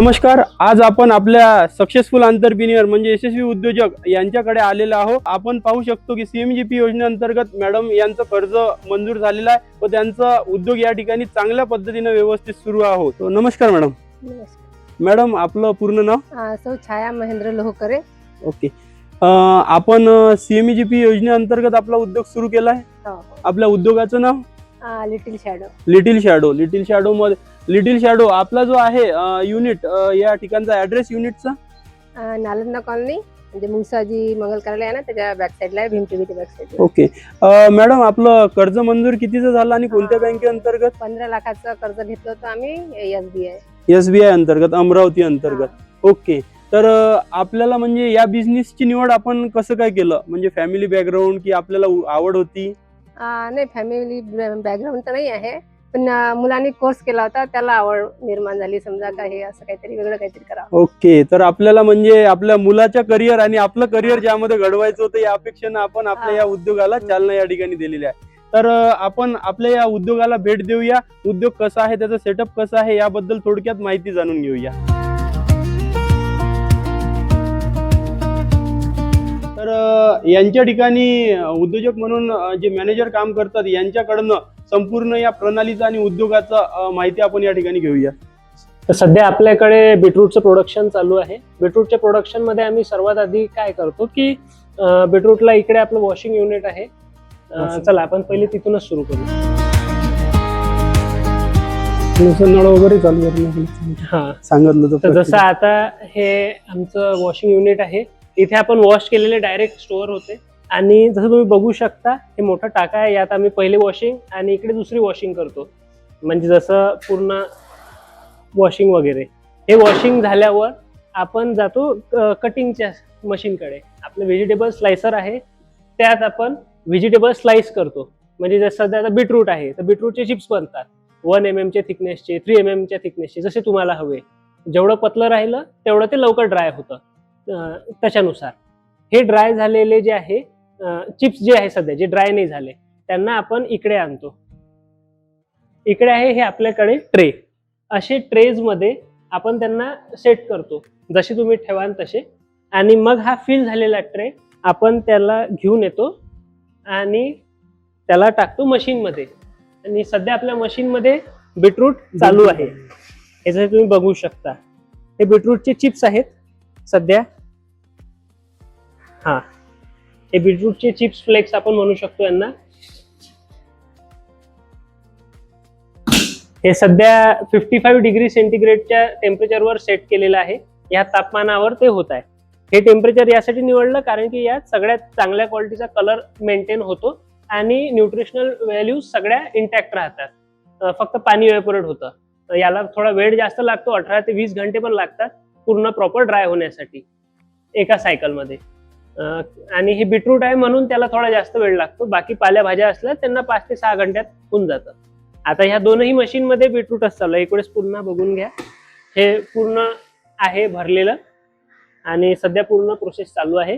नमस्कार. आज आपण आपल्या सक्सेसफुल एंटरप्रेन्युअर म्हणजे यशस्वी उद्योजक यांच्याकडे आलेलो आहोत. आपण पाहू शकतो की सीएमजीपी योजनेअंतर्गत मॅडम यांचं कर्ज मंजूर झालेलं आहे व त्यांचा उद्योग या ठिकाणी चांगल्या पद्धतीने व्यवस्थित सुरू आहे. तो नमस्कार मॅडम. नमस्कार. मॅडम आपलं पूर्ण नाव? सौ छाया महेंद्र लोहकरे. ओके. आपण सीएमजीपी योजनेअंतर्गत आपला उद्योग सुरू केला आहे. आपल्या उद्योगाचं नाव? Little shadow. लिटिल शॅडो मध्ये लिटिल शॅडो आपला जो आहे युनिट या ठिकाणचा ऍड्रेस युनिटचा नालंदा कॉलनी म्हणजे मुंगसाजी मंगल कार्यालय आहे ना, त्याच्या बॅक साईडला आहे, भीम टीव्हीच्या बॅक साईडला. ओके. मॅडम आपलं कर्ज मंजूर कितीचं झालं आणि कोणत्या बँकेअंतर्गत? 15 लाखाचं कर्ज घेतलं होतं आम्ही एसबीआय अंतर्गत, अमरावती अंतर्गत. ओके. तर आपल्याला म्हणजे या बिझनेसची निवड आपण कसं काय केलं? म्हणजे फॅमिली बॅकग्राऊंड की आपल्याला आवड होती? नाही, फॅमिली बॅकग्राऊंड तर नाही आहे, पण मुलांनी कोर्स केला होता, त्याला आवड निर्माण झाली समजा का हे असं काहीतरी वेगळं काहीतरी करावं. ओके. तर आपल्याला म्हणजे आपल्या मुलाच्या करिअर आणि आपलं करिअर ज्यामध्ये घडवायचं होतं या अपेक्षेनं आपण आपल्या या उद्योगाला चालना या ठिकाणी दिलेली आहे. तर आपण आपल्या या उद्योगाला भेट देऊया. उद्योग कसा आहे, त्याचा सेटअप कसा आहे याबद्दल थोडक्यात माहिती जाणून घेऊया. तर यांच्या ठिकाणी उद्योजक म्हणून जे मॅनेजर काम करतात यांच्याकडनं संपूर्ण या प्रणालीचा आणि उद्योगाचा माहिती आपण या ठिकाणी घेऊया. तर सध्या आपल्याकडे बीटरूटचं प्रोडक्शन चालू आहे. बीटरूटच्या प्रोडक्शन मध्ये आम्ही सर्वात आधी काय करतो की बीटरूटला इकडे आपलं वॉशिंग युनिट आहे. चला आपण पहिले तिथूनच सुरू करू. नळ वगैरे चालू करून सांगितलं तर जसं आता हे आमचं वॉशिंग युनिट आहे, इथे आपण वॉश केलेले डायरेक्ट स्टोअर होते आणि जसं तुम्ही बघू शकता हे मोठं टाका आहे, यात आम्ही पहिले वॉशिंग आणि इकडे दुसरी वॉशिंग करतो. म्हणजे जसं पूर्ण वॉशिंग वगैरे हे वॉशिंग झाल्यावर आपण जातो कटिंगच्या मशीनकडे. आपलं व्हेजिटेबल स्लायसर आहे, त्यात आपण व्हेजिटेबल स्लाइस करतो. म्हणजे जसं सध्या आता बीटरूट आहे तर बीटरूटचे चिप्स बनतात 1 mm चे थिकनेसचे, 3 mm च्या थिकनेसचे, जसे तुम्हाला हवे. जेवढं पतलं राहिलं तेवढं ते लवकर ड्राय होतं. त्याच्यानुसार हे ड्राय झालेले जे आहे चिप्स जे आहे सध्या जे ड्राय नाही झाले त्यांना आपण इकडे आणतो. इकडे आहे हे आपल्याकडे ट्रे. असे ट्रेज मध्ये आपण त्यांना सेट करतो, जसे तुम्ही ठेवाल तसे. आणि मग हा फिल झालेला ट्रे आपण त्याला घेऊन येतो आणि त्याला टाकतो मशीन मध्ये. आणि सध्या आपल्या मशीन मध्ये बीटरूट चालू आहे, हे जसे तुम्ही बघू शकता. हे बीटरूटचे चिप्स आहेत सध्या. हे बीटरूटचे चिप्स फ्लेक्स आपण म्हणू शकतो यांना. हे सध्या 55 डिग्री सेंटीग्रेडच्या टेम्परेचरवर सेट केलेलं आहे. या तापमानावर ते होत आहे. हे टेम्परेचर यासाठी निवडलं कारण की यात सगळ्यात चांगल्या क्वालिटीचा कलर मेंटेन होतो आणि न्यूट्रिशनल व्हॅल्यूज सगळ्या इंटॅक्ट राहतात. फक्त पाणी इव्हॅपोरेट होतं. याला थोडा वेळ जास्त लागतो, 18 ते 20 घंटे पण लागतात पूर्ण प्रॉपर ड्राय होण्यासाठी एका सायकलमध्ये. आणि हे बीटरूट आहे म्हणून त्याला थोडा जास्त वेळ लागतो. बाकी पालेभाज्या असल्या त्यांना 5 ते 6 घंट्यात होऊन जातं. आता ह्या दोनही मशीन मध्ये बीटरूटच चालू आहे. इकडेच पुन्हा बघून घ्या, हे पूर्ण आहे भरलेलं आणि सध्या पूर्ण प्रोसेस चालू आहे.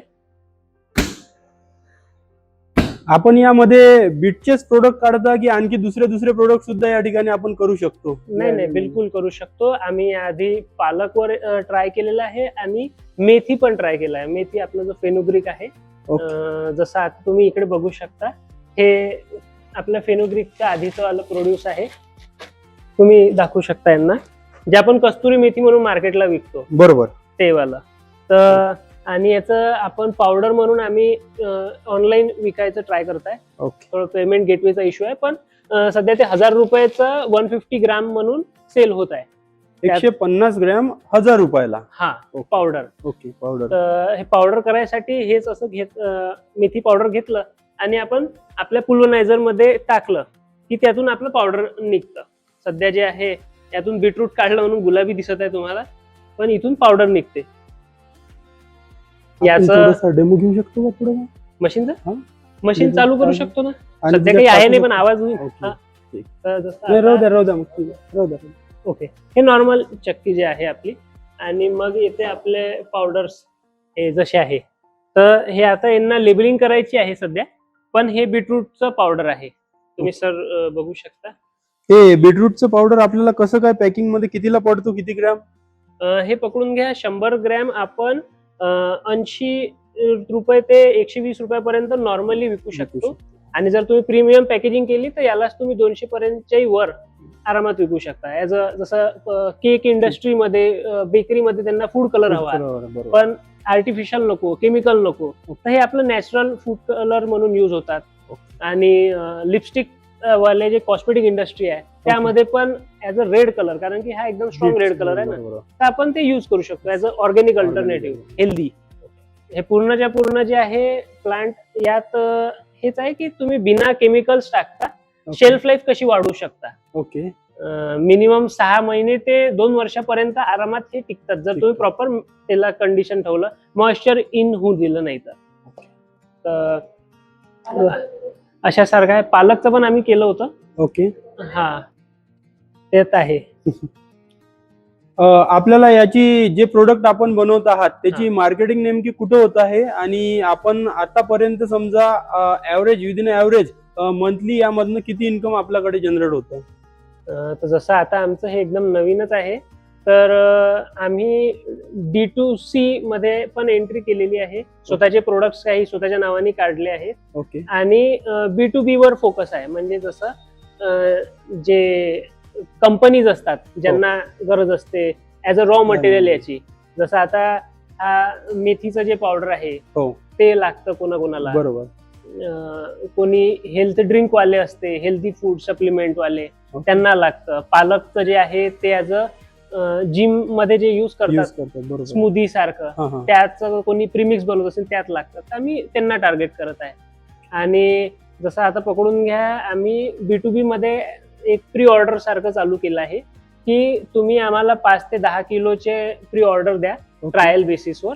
आपण यामध्ये बीटचेच प्रोडक्ट काढता की आणखी दुसरे प्रोडक्ट सुद्धा या ठिकाणी आपण करू शकतो? नाही, बिलकुल करू शकतो. आम्ही आधी पालकवर ट्राय केलेला आहे आणि मेथी पण ट्राय केला आहे. मेथी आपलं जो फेनुग्रीक आहे, जसं आता तुम्ही इकडे बघू शकता, हे आपल्या फेनुग्रीकच्या आधीचं वाला प्रोड्यूस आहे. तुम्ही दाखवू शकता यांना, जे आपण कस्तुरी मेथी म्हणून मार्केटला विकतो. बरोबर, ते वाला. तर आणि याचं आपण पावडर म्हणून आम्ही ऑनलाईन विकायचं ट्राय करताय. थोडं पेमेंट गेटवेचा इश्यू आहे, पण सध्या ते 1000 रुपयाचं 150 ग्रॅम म्हणून सेल होत आहे. 150 ग्रॅम 1000 रुपयाला पावडर. Okay, powder. तर हे पावडर करायसाठी हेच असं मेथी पावडर घेतलं आणि आपण आपल्या पुल्वनायझर मध्ये टाकलं की त्यातून आपलं पावडर निघतं. सध्या जे आहे यातून बीटरूट काढलं म्हणून गुलाबी दिसत आहे तुम्हाला, पण इथून पावडर निघते. याचं डेमो घेऊ शकतो का पुढे? मशीनचा मशीन चालू करू शकतो ना. सध्या काही आहे नाही पण आवाज होईल. ओके. हे नॉर्मल चक्की जे आहे आपली, आणि मग येते आपले पावडर्स हे जसे आहे. तर हे आता यांना लेबलिंग करायची आहे सध्या, पण हे बीटरूटचं पावडर आहे. तुम्ही सर बघू शकता. हे बीटरूटचं पावडर आपल्याला कसं काय पॅकिंग मध्ये कितीला पडतो, किती ग्रॅम? हे पकडून घ्या 100 ग्रॅम आपण 80 रुपये ते 120 रुपयापर्यंत नॉर्मली विकू शकतो. आणि जर तुम्ही प्रीमियम पॅकेजिंग केली तर यालाच तुम्ही 200 पर्यंतच्याही वर आरामात विकू शकता. ऍज जसं केक इंडस्ट्रीमध्ये बेकरीमध्ये त्यांना फूड कलर हवा, पण आर्टिफिशियल नको, केमिकल नको, तर हे आपलं नॅचरल फूड कलर म्हणून युज होतात. आणि लिपस्टिक वाले जे कॉस्मेटिक इंडस्ट्री आहे त्यामध्ये पण ऍज अ रेड कलर, कारण की हा एकदम स्ट्रॉंग रेड कलर आहे ना, तर आपण ते युज करू शकतो as a organic alternative healthy. हे पूर्णच्या पूर्ण जे आहे प्लांट यात हेच आहे की तुम्ही बिना केमिकल्स टाकता शेल्फ लाईफ कशी वाढवू शकता. ओके. मिनिमम 6 महिने ते 2 वर्षापर्यंत आरामात हे टिकतात जर तुम्ही प्रॉपर त्याला कंडिशन ठेवलं, मॉइश्चर इन होऊ दिलं नाही तर. अशा सारखं आहे. पालकचं पण आम्ही केलं होतं. ओके. हा त्यात आहे. आपल्याला याची जे प्रोडक्ट आपण बनवत आहात त्याची मार्केटिंग नेमकी कुठे होत आहे, आणि आपण आतापर्यंत समजा ऍव्हरेज विदिन ऍव्हरेज मंथली यामधनं किती इन्कम आपल्याकडे जनरेट होतं? तर जसं आता आमचं हे एकदम नवीनच आहे, तर आम्ही D2C मध्ये पण एंट्री केलेली आहे. स्वतःचे प्रोडक्ट्स काही स्वतःच्या नावाने काढले आहेत. ओके. आणि B2B वर फोकस आहे. म्हणजे जसं जे कंपनीज असतात ज्यांना गरज असते ऍज अ रॉ मटेरियल याची, जसं आता हा मेथीचं जे पावडर आहे ते लागतं कोणाकोणाला, बरोबर. कोणी हेल्थ ड्रिंक वाले असते, हेल्दी फूड सप्लिमेंट वाले, त्यांना लागतं. पालकचं जे आहे ते ऍज अ जिम मध्ये जे युज करतात स्मूदी सारखं, त्याचं कोणी प्रीमिक्स बनवत असेल त्यात लागतं, आम्ही त्यांना टार्गेट करत आहे. आणि जसं आता पकडून घ्या आम्ही B2B मध्ये एक प्री ऑर्डर सारखं चालू केलं आहे की तुम्ही आम्हाला 5 ते 10 किलोचे प्री ऑर्डर द्या ट्रायल बेसिसवर,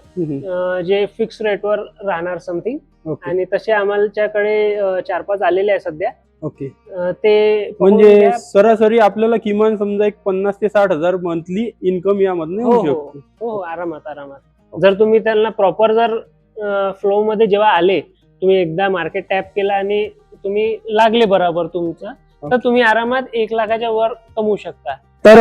जे फिक्स रेटवर राहणार समथिंग. आणि तसे आमच्याकडे 4-5 आलेले आहे सध्या. ओके. ते म्हणजे सरासरी आपल्याला किमान समजा एक 50 ते 60 हजार मंथली इन्कम यामधून होऊ शकतो. हो, आरामात. जर तुम्ही त्यांना प्रॉपर जर फ्लो मध्ये जेव्हा आले, तुम्ही एकदा मार्केट टॅप केला आणि तुम्ही लागले बरोबर तुमचं, तर तुम्ही आरामात 1 लाखाच्या वर कमवू शकता. तर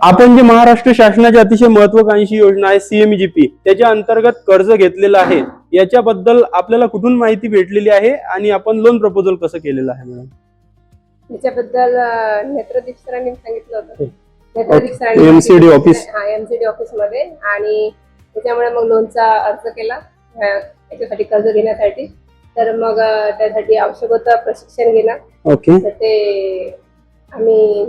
आपण जे महाराष्ट्र शासनाची अतिशय महत्वाकांक्षी योजना आहे CMGP, त्याच्या अंतर्गत कर्ज घेतलेलं आहे, याच्याबद्दल आपल्याला कुठून माहिती भेटलेली आहे आणि आपण लोन प्रपोजल कसं केलेलं आहे मॅडम? याच्याबद्दल नेत्रदीप सरांनी सांगितलं होतं. नेत्रदीप सरांनी MCD ऑफिस MCD ऑफिस मध्ये, आणि त्याच्यामुळे मग लोनचा अर्ज केला याच्यासाठी कर्ज घेण्यासाठी. तर मग त्यासाठी आवश्यक होतं प्रशिक्षण घेणं. ओके. तर ते आम्ही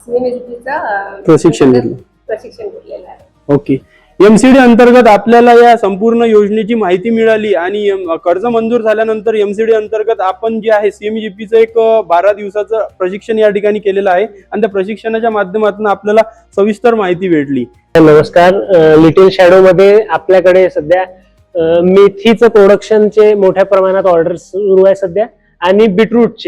CMGPचं प्रशिक्षण घेतलेलं आहे. ओके. MCD अंतर्गत आपल्याला या संपूर्ण योजनेची माहिती मिळाली आणि कर्ज मंजूर झाल्यानंतर MCD अंतर्गत आपण जे आहे CMGPचं एक 12 दिवसाचं प्रशिक्षण या ठिकाणी केलेलं आहे, आणि त्या प्रशिक्षणाच्या माध्यमातून आपल्याला सविस्तर माहिती भेटली. नमस्कार. लिटिल शॅडो मध्ये आपल्याकडे सध्या मेथीचं प्रोडक्शनचे मोठ्या प्रमाणात ऑर्डर सुरू आहे सध्या, आणि बीटरूट,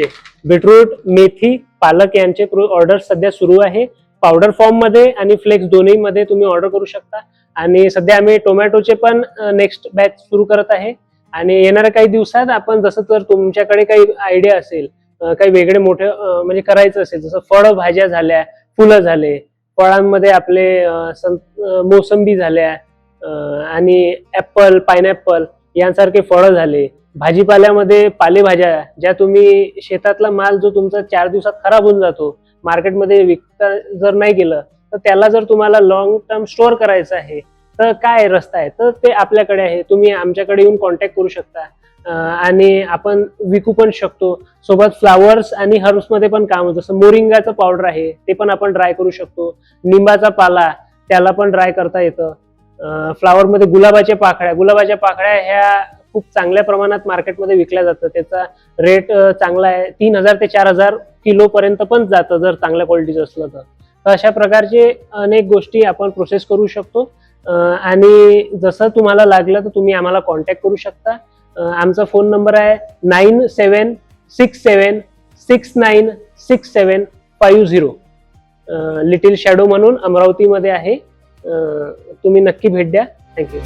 मेथी, पालक यांचे ऑर्डर सध्या सुरू आहे. पावडर फॉर्म मध्ये आणि फ्लेक्स दोन्ही मध्ये तुम्ही ऑर्डर करू शकता. आणि सध्या आम्ही टोमॅटोचे पण नेक्स्ट बॅच सुरू करत आहे. आणि येणाऱ्या काही दिवसात आपण जसं तर तुमच्याकडे काही आयडिया असेल, काही वेगळे मोठे म्हणजे करायचं असेल, जसं फळ भाज्या झाल्या, फुलं झाले, फळांमध्ये आपले मोसंबी झाल्या, आणि ऍपल, पायनॅपल यांसारखे फळं झाले. भाजीपाल्यामध्ये पालेभाज्या, ज्या तुम्ही शेतातला माल जो तुमचा 4 दिवसात खराब होऊन जातो, मार्केटमध्ये विकता जर नाही गेलं, तर त्याला जर तुम्हाला लॉंग टर्म स्टोअर करायचं आहे तर काय रस्ता आहे, तर ते आपल्याकडे आहे. तुम्ही आमच्याकडे येऊन कॉन्टॅक्ट करू शकता आणि आपण विकू पण शकतो. सोबत फ्लावर्स आणि हर्ब्स मध्ये पण काम, जसं मोरिंगाचं पावडर आहे ते पण आपण ड्राय करू शकतो. निंबाचा पाला त्याला पण ड्राय करता येतं. फ्लावर मध्ये गुलाबाच्या पाकळ्या ह्या खूप चांगल्या प्रमाणात मार्केटमध्ये विकल्या जातं. त्याचा रेट चांगला आहे, 3000 ते 4000 किलो पर्यंत पण जातं जर चांगल्या क्वालिटीचं असलं तर. अशा प्रकारचे अनेक गोष्टी आपण प्रोसेस करू शकतो. आणि जसं तुम्हाला लागलं तर तुम्ही आम्हाला कॉन्टॅक्ट करू शकता. आमचा फोन नंबर आहे 9767696750. लिटिल शॅडो म्हणून अमरावतीमध्ये आहे. तुम्ही नक्की भेट द्या. थँक्यू.